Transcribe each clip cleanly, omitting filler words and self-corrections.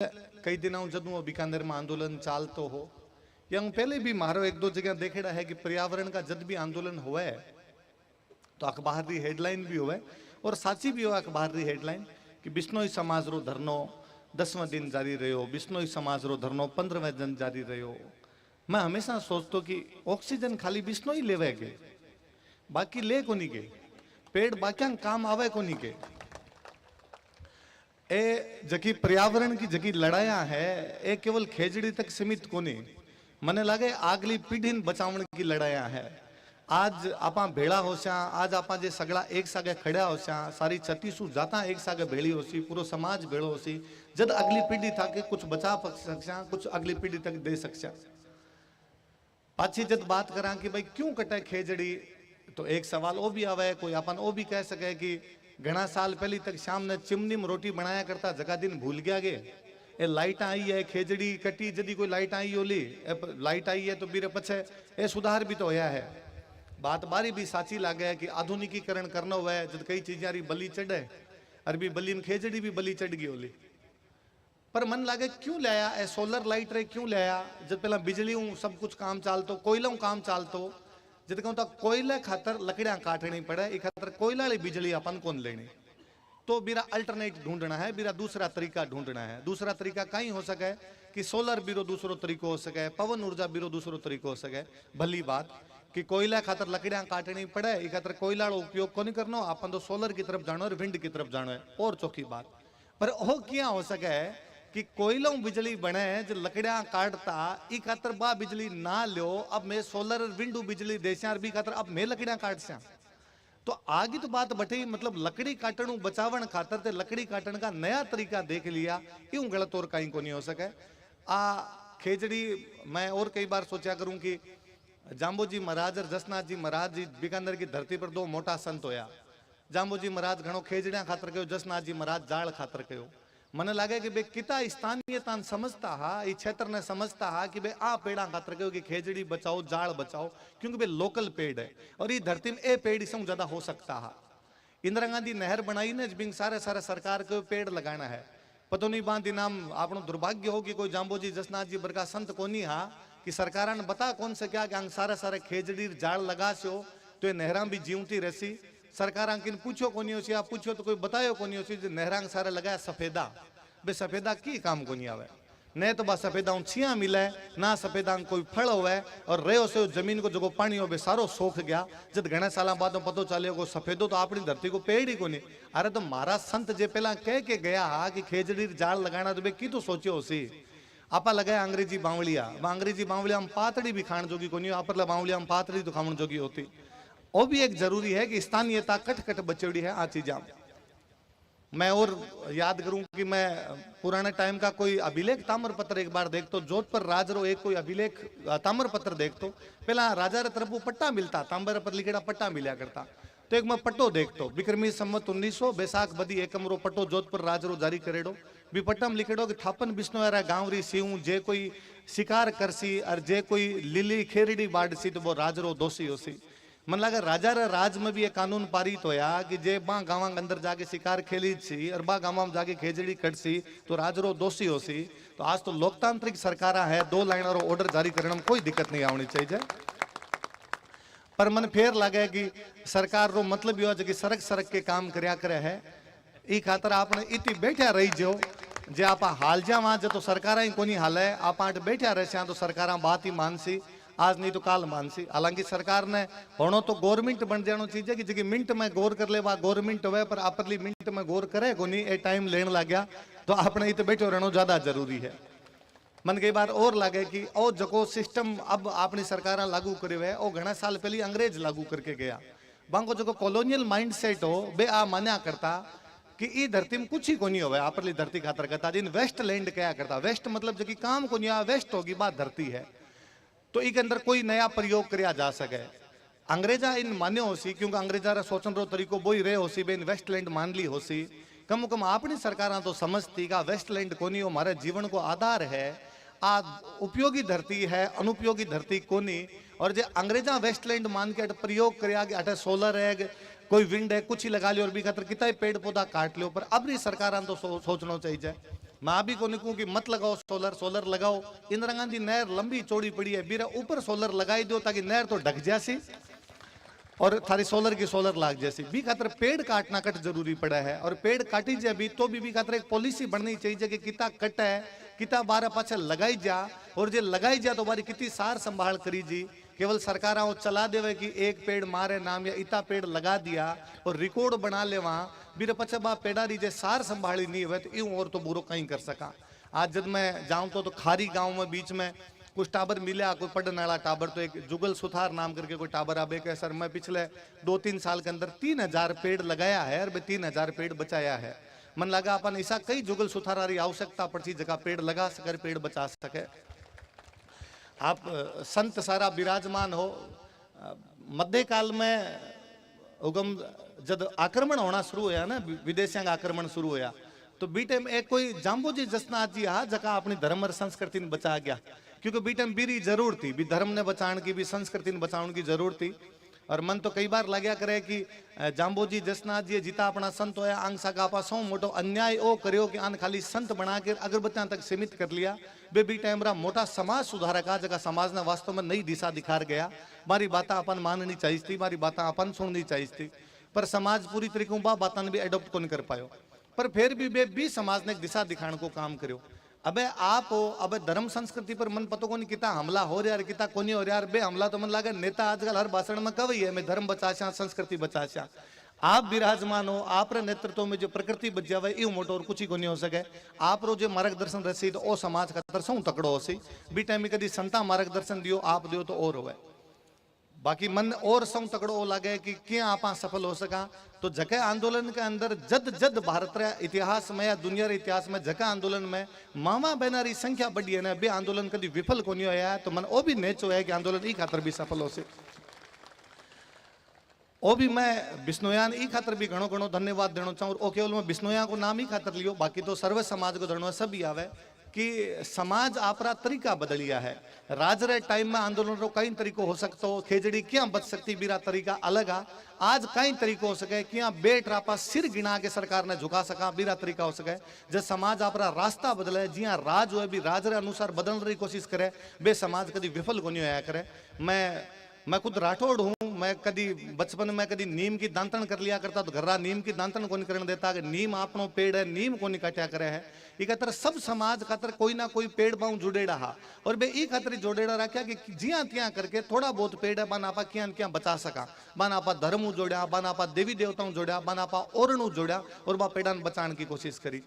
कई दिनों जदों बीकानेर में आंदोलन चालतो हो या पहले भी मारो एक दो जगह देखेड़ा है कि पर्यावरण का जद भी आंदोलन हुआ है तो अखबार की हेडलाइन भी हुआ है और साची भी हो अखबार की हेडलाइन कि बिश्नोई समाज रो धरनो 10वां दिन जारी रहो, बिश्नोई समाज रो धरनो 15वें दिन जारी रहो। मैं हमेशा सोचतो कि ऑक्सीजन खाली बिश्नोई लेवे के, बाकी ले को नहीं के, पेड़ बाकी काम आवे को नहीं के। ए जकी पर्यावरण की जकी लड़ाया है ए केवल खेजड़ी तक सीमित कोनी, मने लागे आगली पीढ़ी बचावन की लड़ाया है। आज आपा भेड़ा होस्या, आज आपा जे सगड़ा एक सागे खड़ा होस्या, सारी छत्तीसू जाता एक सागे भेड़ी होसी, पूरा समाज भेड़ो होसी। जद अगली पीढ़ी था कि कुछ बचा सकसा, कुछ अगली पीढ़ी तक दे सकसा। पाछी जद बात करा कि भाई क्यों कटे खेजड़ी, तो एक सवाल वो भी आवे, कोई अपन वो भी कह सके कि घना साल पहले तक शाम ने चिमनी में रोटी बनाया करता, जगह दिन भूल गया गे। ए लाइट आई है, खेजड़ी कटी जदी कोई लाइट आई होली, लाइट आई है तो बीरे पछे ए सुधार भी तो होया है। बात बारी भी साची लागे है कि आधुनिकीकरण करना हुआ है, जब कई चीजें बली चढ़े, अरबी बली में खेजड़ी भी बली चढ़ गई होली। पर मन लागे क्यों लाया ए सोलर लाइट रे, क्यों लाया जब पहला बिजली सब कुछ काम चालतो, कोयला काम चालतो। जब कहूँ तो कोयले खातर लकड़ियां काटनी पड़े, एक खातर कोयला वाली बिजली अपन कौन लेनी, तो बीरा अल्टरनेट ढूंढना है, बीरा दूसरा तरीका ढूंढना है। दूसरा तरीका कहीं हो सके कि सोलर बीरो दूसरो तरीको हो सके, पवन ऊर्जा बीरो दूसरो तरीको हो सके। भली बात कि कोयला खातर लकड़ियां काटनी पड़े, एक खातर कोयला उपयोग को नहीं करना, अपन तो सोलर की तरफ जानो और विंड की तरफ जानो है, और चौकी बात। पर वो क्या हो सके कि कोयलों बिजली बने जो लकड़ियां काटता, ई खातर बा बिजली ना लो, अब मैं सोलर विंडू बिजली देशा बी खातर अब मैं लकड़ियां काट स्या। तो आगे तो बात बटे, मतलब लकड़ी काटण बचावन खातर ते लकड़ी काटण का नया तरीका देख लिया, यूं गलत और कहीं को नहीं हो सके। आ खेजड़ी मैं और कई बार सोचा करूं कि जाम्बोजी महाराज और जसनाथ जी महाराज जी बीकानेर की धरती पर दो मोटा संत होया। जाम्बोजी महाराज घणो खेजड़िया खातर कहो, जसनाथ जी महाराज जाल खातर कहो। मन लगे कि बे किता स्थानीयता समझता हा, इस क्षेत्र ने समझता हा कि बे आ पेड़ा खातर कहो कि खेजड़ी बचाओ, जाल बचाओ, क्योंकि बे लोकल पेड़ है और ये धरती में ए पेड़ इससे ज्यादा हो सकता हा। इंदिरा गांधी नहर बनाई ने बिंग सारे सारे सरकार को पेड़ लगाना है। पतो नहीं बांधी नाम आपनो दुर्भाग्य हो कि कोई जाम्बोजी जसनाथ जी बरका संत को नहीं हा कि सरकार ने बता कौन से क्या कि सारे सारे खेजड़ी जाल लगा सो तो ये नहरा भी जीवती रहसी। सरकार किन पूछो को नहीं, आप पूछो तो कोई बतायो को नहीं, नहरा सारे लगाया सफेदा। बे सफेदा की काम को नहीं आवे, न तो बा सफेदा छिया मिले ना सफेदा कोई फल होवे, और रहो से जमीन को जो पानी हो सारो सोख गया। जब घने साल बाद पतो चलियो को सफेदो तो अपनी धरती को पेड़ ही को नहीं। अरे तो मारा संत जे पहला कह के गया हा कि खेजड़ी जाल लगाना, तो बे की तो सोचो होसी। आपा लगाया अंग्रेजी बावलिया, अंग्रेजी बावलिया में पातड़ी भी खाण जोगी को नहीं, आपरला बावलिया में पातड़ी तो खाण जोगी होती। वो भी एक जरूरी है कि स्थानीयता कट कट बचेड़ी है आ चीजा। मैं और याद करूं कि मैं पुराने टाइम का कोई अभिलेख ताम्रपत्र एक बार देखतो, जोधपुर राजरो एक कोई अभिलेख ताम्रपत्र देखतो। पहला राजा रे तरफ पट्टा मिलता, तांबर पर लिखेड़ा पट्टा मिला करता, तो एक मैं पट्टो देखतो, विक्रमी संवत 1900 बैसाख बदी एकमरो पट्टो जोधपुर राजरो जारी करेडो। भी पट्टा में लिखेडो कि थापन बिश्नोरा गांवरी सीऊ जे कोई शिकार करसी और जे कोई लिली खेरड़ी बाड़सी तो वो राजरो दोषी होसी। मन लगा राजा रे राज में भी एक कानून पारित होया कि जे बा गांव अंदर जाके शिकार खेली सी और बा गांव में जाके खेजड़ी कटसी तो राजरो दोषी होसी। तो आज तो लोकतांत्रिक सरकार है, 2 लाइन और ऑर्डर जारी करने में कोई दिक्कत नहीं आनी चाहिए। पर मन फेर लगे कि सरकार रो मतलब यो कि सरक सरक के काम करया करे है, ई खातर आपने इति बैठा रही जो जे आप हाल जा वहां जो तो सरकार ही कोनी हाल है, आप बैठा रहे तो सरकार बात ही मानसी, आज नहीं तो काल मानसी। हालांकि सरकार ने होनो तो गवर्नमेंट बन जानो चीज है कि जगह मिनट में गौर कर ले गवर्नमेंट हुए, पर आपरली मिनट में गौर करे को नहीं, ए टाइम लेने लग गया तो आपने इतने बैठो रहना ज्यादा जरूरी है। मन कई बार और लगे कि ओ जको सिस्टम अब अपनी सरकार लागू करे हुए ओ घना साल पहले अंग्रेज लागू करके गया। बांको जो कॉलोनियल माइंडसेट हो बे आ मान्या करता कि ई धरती में कुछ ही को नहीं होवे, आपरली धरती खातर करता जिन वेस्ट लैंड क्या करता। वेस्ट मतलब जो कि काम को नहीं, वेस्ट होगी बात धरती है, तो इके अंदर कोई नया प्रयोग किया जा सके। अंग्रेजा इन मान्य होसी क्योंकि अंग्रेजा रा सोचन रो तरीको बोई रहे होसी, बेन वेस्टलैंड मान ली होसी। कम कम अपनी सरकार तो समझती का वेस्टलैंड कोनी हमारे जीवन को आधार है, आ उपयोगी धरती है, अनुपयोगी धरती कोनी। और जो अंग्रेजा वेस्टलैंड मान के प्रयोग कर अटे सोलर है, कोई विंड है, कुछ ही लगा लियो और भी खातर कितना पेड़ पौधा काट लियो। पर अब सरकार तो सोचना चाहिए मैं अभी को निकूं कि मत लगाओ सोलर, सोलर लगाओ। इंदिरा गांधी नहर लंबी चौड़ी पड़ी है, बीरा ऊपर सोलर लगाई दो ताकि नहर तो ढक जासी और थारी सोलर की सोलर लाग जैसी। भी खातर पेड़ काटना कट जरूरी पड़ा है, और पेड़ काटी जाए भी तो भी खातर एक पॉलिसी बननी चाहिए कि किता कट है किता बारह पाछे लगाई जा, और जे लगाई जा तो बारी कितनी सार संभाल करी जी। केवल सरकारा वो चला देवे कि एक पेड़ मारे नाम या इतना पेड़ लगा दिया और रिकॉर्ड बना ले वहां, बीरे पछे बा पेड़ारी जे सार संभाली नहीं हुए तो यूं और तो बुरो कहीं कर सका। आज जब मैं जाऊं तो खारी गांव में बीच में कुछ टाबर मिले, कोई पढ़ने वाला टाबर, तो एक जुगल सुथार नाम करके कोई टाबर आबे के सर मैं पिछले 2-3 साल के अंदर 3000 पेड़ लगाया है और 3000 पेड़ बचाया है। मन लगा अपन ऐसा कई जुगल सुथार आवश्यकता पड़ती जगह पेड़ लगा सके पेड़ बचा सके। आप संत सारा विराजमान हो। मध्यकाल में उगम जब आक्रमण होना शुरू होया ना, विदेशियों का आक्रमण शुरू होया, तो बीटे में एक कोई जाम्बोजी जसनाथ जी हा जगह अपनी धर्म और संस्कृति ने बचा गया, क्योंकि बीटे में बीरी जरूर थी, भी धर्म ने बचाने की भी संस्कृति ने बचाने की जरूर थी। और मन तो कई बार लग्या करे कि जाम्बोजी जसनाथ जी जिता अपना संत होया आंग सागा आपा सौ मोटो अन्याय ओ करियो कि आन खाली संत बना के अगरबत्तियां तक सीमित कर लिया। बे बी टाइम रा मोटा समाज सुधारक जगह समाज ने वास्तव में नई दिशा दिखा गया। मारी बात अपन माननी चाहिए थी, मारी बात अपन सुननी चाहिए थी, पर समाज पूरी तरीके बात भी एडॉप्ट को नहीं कर पायो। पर फिर भी समाज ने एक दिशा दिखाने को काम करो। अबे आप हो, अबे धर्म संस्कृति पर मन पतो को नहीं किता हमला हो रहा है किता को नहीं हो रहा है। बे हमला तो मन लगे नेता आजकल हर भाषण में कवई है मैं धर्म बचाशा संस्कृति बचाशा। आप विराजमान हो, आप नेतृत्व में जो प्रकृति बच जावे यू मोटो और कुछ ही को नहीं हो सके। आप रो जो मार्गदर्शन रसी तो ओ समाज खातर सौ तकड़ो हो सी। बी टाइम में कभी संता मार्गदर्शन दियो आप दियो तो और होवे। बाकी मन और सौ तकड़ो लगे कि क्या आप सफल हो सका। तो जगह आंदोलन के अंदर जद जद भारत रे इतिहास में या दुनिया रे इतिहास में जगह आंदोलन में मामा बहनारी संख्या बढ़ी है ना, बे आंदोलन कभी विफल को नहीं होया। तो मन ओ भी नेचो है कि आंदोलन ई खातर भी सफल हो से। ओ भी मैं बिश्नोयान ई खातर भी घणो घणो धन्यवाद देना चाहूँ। ओ केवल मैं बिश्नोया को नाम ही खातर लियो, बाकी तो सर्व समाज को धरनो सब ही आवे कि समाज आपरा तरीका बदलिया है। राज रे टाइम में आंदोलन रो कई तरीको हो सकता हो, खेजड़ी क्या बच सकती बीरा तरीका अलग आ। आज कई तरीको हो सके क्या बेट रापा सिर गिना के सरकार ने झुका सका बीरा तरीका हो सके। जब समाज आपरा रास्ता बदले जिया राज हो भी राज रे अनुसार बदलने की कोशिश करे, बे समाज कभी विफल को नहीं होया करे। मैं खुद राठौड़ हूँ। मैं कभी बचपन में कभी नीम की दांतन कर लिया करता, तो घर्रा नीम की दांतन को नहीं करने देता कि नीम आपनो पेड़ है नीम को नहीं काटा करे है। ई खातर सब समाज खातर कोई ना कोई पेड़ पाऊं जुड़ेड़ा हा, और बे ई खातर जोड़ेड़ा रखा कि जिया तिया करके थोड़ा बहुत पेड़ है बन आपा क्या क्या बचा सका। बन आपा धर्म जोड़ा, बन आपा देवी देवताओं जोड़ा, बन आपा ओरणु जोड़ा और बा पेड़ान बचाने की कोशिश करी।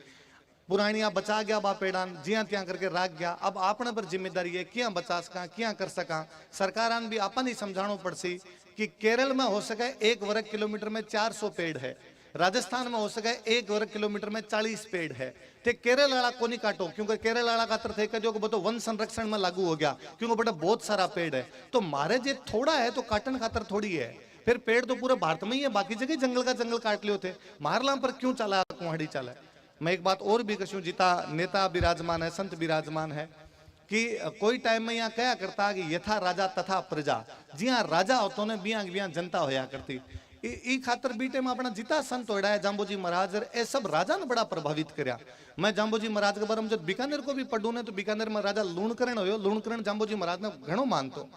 पुरानिया बचा गया बा पेड़ान जिया त्या करके राख गया। अब आपने पर जिम्मेदारी है क्या बचा सका क्या कर सका। सरकारान भी अपन ही समझाणो पड़सी कि केरल में हो सके 1 वर्ग किलोमीटर में 400 पेड़ है, राजस्थान में हो सके 1 वर्ग किलोमीटर में 40 पेड़ है। ते केरल वाला को नहीं काटो, क्योंकि केरल वाला का थे जो बतो वन संरक्षण में लागू हो गया, क्योंकि बेटा बहुत सारा पेड़ है। तो मारे जे थोड़ा है तो काटन खातर थोड़ी है। फिर पेड़ तो पूरे भारत में ही है, बाकी जगह जंगल का जंगल काट लियो थे। मारलाम पर क्यों चला कुहाड़ी चला। मैं एक बात और भी कहूँ, जिता नेता विराजमान है संत विराजमान है कि कोई टाइम में यहाँ कया करता कि यथा राजा तथा प्रजा। जी हाँ राजा होतो ने बिया जनता होया करती। ई खातर बीटे में अपना जिता संत होड़ा है जाम्बोजी महाराज ए सब राजा ने बड़ा प्रभावित करया। मैं जाम्बोजी महाराज के बारे में जब बीकानेर को भी पढ़ू ने तो बीकानेर में राजा लूणकरण होयो, लूणकरण जाम्बोजी महाराज ने घणो मानतो।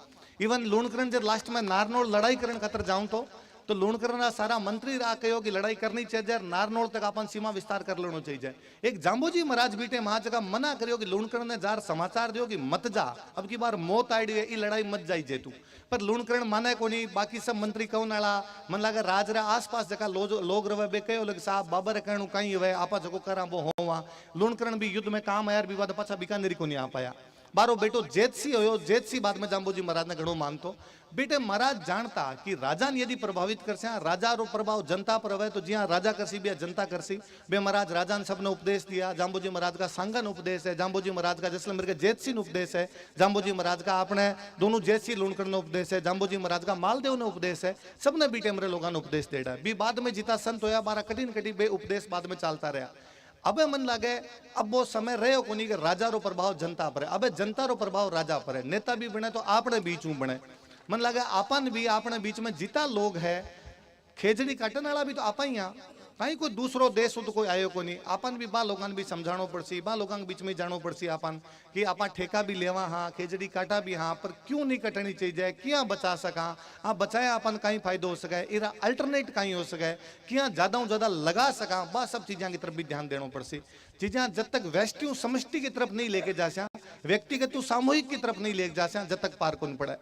इवन लूणकरण जब लास्ट में नारनौल लड़ाई करने खातर जाऊं तो लूणकरण सारा मंत्री रा कहो कि लड़ाई करनी चाहिए, नारनौल तक अपन सीमा विस्तार कर लेना चाहिए। एक जाम्बोजी महाराज बीटे वहां जगह मना करियो कि लूणकरण ने जार समाचार दियो कि मत जा, अब की बार मौत आई है ई लड़ाई मत जाई जे तू। पर लूणकरण माने को नहीं, बाकी सब मंत्री कौन आला मन लगे राज रे आसपास जगह लोग रवे बे कहो लगे साहब बाबर कहणु कहीं हुए आपा जको करा वो होवा। लूणकरण भी युद्ध में काम आया भी बाद पाछा बीकानेरी को नहीं आ पाया। बारो बेटो जेतसी होयो, जेतसी बाद में जाम्बोजी महाराज ने घणो मानतो। बेटे महाराज जानता कि राजा ने यदि प्रभावित करसे, राजा रो प्रभाव जनता पर रहे तो जी हाँ राजा करसी भी जनता करसी। बे महाराज राजा ने सबने उपदेश दिया। जाम्बोजी महाराज का सांगन उपदेश है, जाम्बोजी महाराज का जैसलमेर के जेतसी ने उपदेश है, जाम्बोजी महाराज का अपने दोनों जेतसी लूणकरण ने उपदेश है, जाम्बोजी महाराज का मालदेव ने उपदेश है। सबने बीटे मेरे लोगों ने उपदेश देड़ा भी। बाद में जिता संत होया बारा कठिन कठिन बे उपदेश बाद में चलता रहा। अबे मन लगे अब वो समय रहे को नहीं कि राजा रो प्रभाव जनता पर है, अबे जनता रो प्रभाव राजा पर है। नेता भी बने तो आपने बीच में बने। मन लगे आपन भी अपने बीच में जिता लोग है, खेजड़ी काटने वाला भी तो आपा ही कहीं कोई दूसरो देश तो कोई आयो को नहीं। आपन भी बा लोगन भी समझाणो पड़सी, बा लोगन के बीच में जानो पड़सी आपन कि आपा ठेका भी लेवा हाँ, खेजड़ी काटा भी हाँ, पर क्यों नहीं कटनी चाहिए, क्या बचा सका, हाँ बचाए अपन कहीं फायदो हो सके, इरा अल्टरनेट कहीं हो सके, क्या ज्यादा ज्यादा लगा सका, बा सब चीजा की तरफ भी ध्यान देना पड़सी। चीजा जब तक व्यष्टि समष्टि की तरफ नहीं लेके जा, व्यक्तिगत सामूहिक की तरफ नहीं लेके जा, जब तक पार को नहीं पड़े।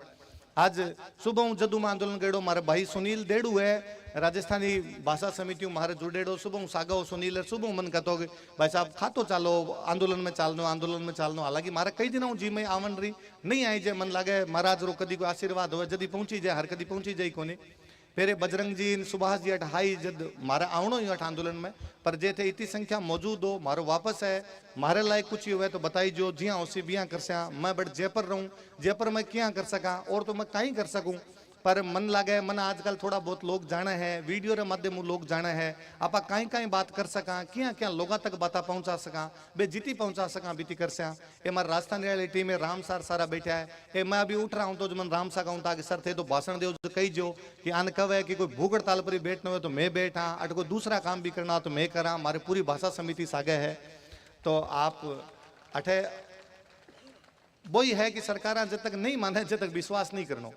आज सुबह हूँ जदू में आंदोलन करो, मारे भाई सुनील देड़ू है राजस्थानी भाषा समिति मारे जुड़ेड़ो, सुबह हूँ सागा सुनील है, सुबह मन कहते हो कि भाई साहब खातो चालो आंदोलन में चालनो, आंदोलन में चालनो। हालांकि मारे कई दिन हूँ जी में आवन रही नहीं आई जे, मन लागे महाराज रो कदी को आशीर्वाद हो जदी पहुंची जाए, हर कदी पहुंची जाए कोनी। फिर बजरंग जी सुभाष जी अठ हाई जद मारा आवणो ही अठ आंदोलन में, पर जे थे इतनी संख्या मौजूद हो, मारो वापस है, मारे लायक कुछ ही हुए तो बताई जो जिया उसी बिया कर सया। मैं बट जयपुर रहूं, जयपुर में क्या कर सका और तो मैं कहीं कर सकूं, पर मन लागे मन आजकल थोड़ा बहुत लोग जाने हैं, वीडियो रे माध्यम लोग जाने हैं, आपा कहीं कहीं बात कर सका, क्या क्या लोगों तक बात पहुंचा सका, बे जीती पहुंचा सका बीती कर सया। ये हमारे राजस्थान रियलिटी में राम सर सारा बैठा है, ये मैं अभी उठ रहा हूँ तो जो मन राम सा कहूँ ताकि सर थे तो भाषण दो जो कही जो कि आन कव है कि कोई भूख हड़ताल पर बैठना हो तो मैं बैठा, अट कोई दूसरा काम भी करना हो तो मैं करा, हमारी पूरी भाषा समिति सागे है। तो आप अठे वही है कि सरकार जब तक नहीं माने जब तक विश्वास नहीं करना।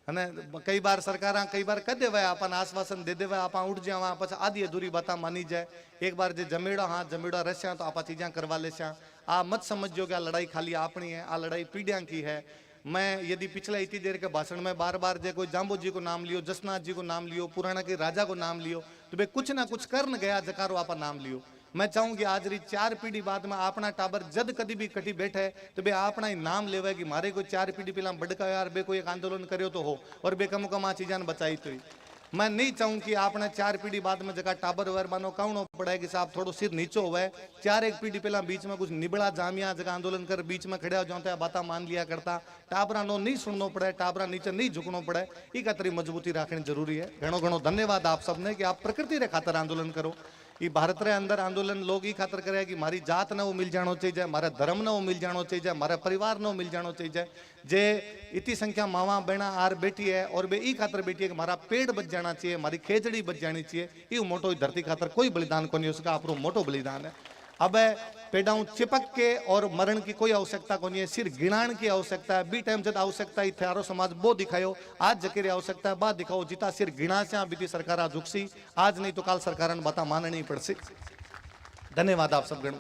है कई बार सरकार कई बार कह देवे अपन आश्वासन दे देवे, आप उठ जावा पछ आधी अधूरी बात मानी जाए। एक बार जो जमेड़ा हाँ जमेड़ा रस्या तो आप चीजा करवा लेस्या। आ मत समझो कि आ लड़ाई खाली अपनी है, आ लड़ाई पीढ़िया की है। मैं यदि पिछले इतनी देर के भाषण में बार बार जो कोई जाम्बू जी को नाम लियो, जसनाथ जी को नाम लियो, पुराना के राजा को नाम लियो, तो वे कुछ ना कुछ कर न गया जकारो आप नाम लियो। मैं चाहूँ कि आज री 4 पीढ़ी बाद में अपना टाबर जद कदी भी कटी बैठे तो बे अपना ही नाम लेवे कि मारे कोई 4 पीढ़ी पहला बड़का यार बे कोई एक आंदोलन करो तो हो और बे कम कम आ चीजा ने बचाई तो। मैं नहीं चाहूँ कि आपने 4 पीढ़ी बाद में जगह टाबर वर मानो कहना पड़े कि साहब थोड़ा सिर नीचो हुआ है, 4 पीढ़ी पहला बीच में कुछ निबड़ा जामिया जगह आंदोलन कर बीच में खड़े हो जाता बाता मान लिया करता, टाबरा नो नहीं सुनना पड़े, टाबरा नीचे नहीं झुकना पड़े, ये तरी मजबूती रखनी जरूरी है। घणो घणो धन्यवाद आप सबने कि आप प्रकृति रे खातर आंदोलन करो। ये भारत रे अंदर आंदोलन लोग ये खातर करे कि मारी जात ने वो मिल जानो चाहिए, मारे धर्म ने वो मिल जानो चाहिए, मारे परिवार ने वो मिल जानो चाहिए। जे इतनी संख्या मावा बहना आर बैठी है और बे ई खातर बैठी है कि मारा पेड़ बच जाना चाहिए, मारी खेजड़ी बच जानी चाहिए। ये मोटो धरती खातर कोई बलिदान को नहीं हो सका, आपरो मोटो बलिदान है। अब पेड़ाऊ चिपक के और मरण की कोई आवश्यकता को नहीं है, सिर्फ गिणाण की आवश्यकता है। बी टाइम जब आवश्यकता ही थारो समाज बो दिखायो, आज जकेरी आवश्यकता है बाद दिखाओ, जिता सिर्फ गिणा से बीती सरकार झुकसी, आज नहीं तो काल सरकार बाता माननी पड़सी। धन्यवाद आप सब गण।